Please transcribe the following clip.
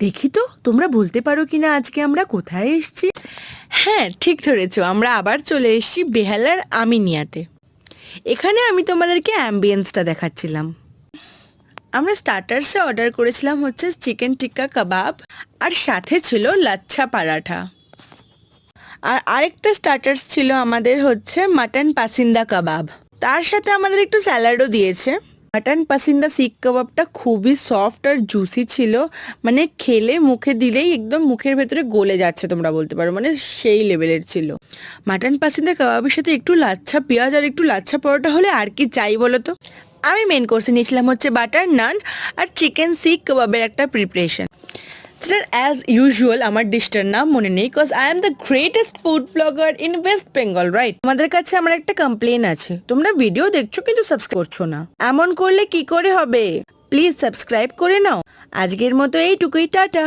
দেখি তো তোমরা বলতে পারো কিনা আজকে আমরা কোথায় এসেছি। হ্যাঁ, ঠিক ধরেছো, আমরা আবার চলে এসেছি বেহালার আমিনিয়াতে। এখানে আমি তোমাদেরকে অ্যাম্বিয়েন্সটা দেখাচ্ছিলাম। আমরা স্টার্টার্সে অর্ডার করেছিলাম হচ্ছে চিকেন টিক্কা কাবাব, আর সাথে ছিল লাচ্ছা পরাঠা। আর আরেকটা স্টার্টার্স ছিল আমাদের হচ্ছে মাটন পাসিন্দা কাবাব, তার সাথে আমাদের একটু স্যালাডও দিয়েছে। মাটন পাসিন্দা শিক কাবাবটা খুবই সফট আর জুসি ছিল, মানে খেলে মুখে দিলেই একদম মুখের ভেতরে গলে যাচ্ছে তোমরা বলতে পারো, মানে সেই লেভেলের ছিল। মাটন পাসিন্দা কাবাবের সাথে একটু লাচ্ছা পেঁয়াজ আর একটু লাচ্ছা পরোটা হলে আর কি চাই বলো তো। আমি মেন কোর্সে নিয়েছিলাম হচ্ছে বাটার নান আর চিকেন শিক কাবাবের একটা প্রিপারেশন, যেটার অ্যাজ ইউজুয়াল আমার ডিশটার নাম মনে নেই, cause I am the greatest food blogger in West Bengal, right? তোমাদের কাছে আমার একটা কমপ্লেন আছে, তোমরা ভিডিও দেখছো কিন্তু সাবস্ক্রাইব করছো না। এমন করলে কি করে হবে? প্লিজ সাবস্ক্রাইব করে নাও। আজকের মতো এইটুকুই, টাটা।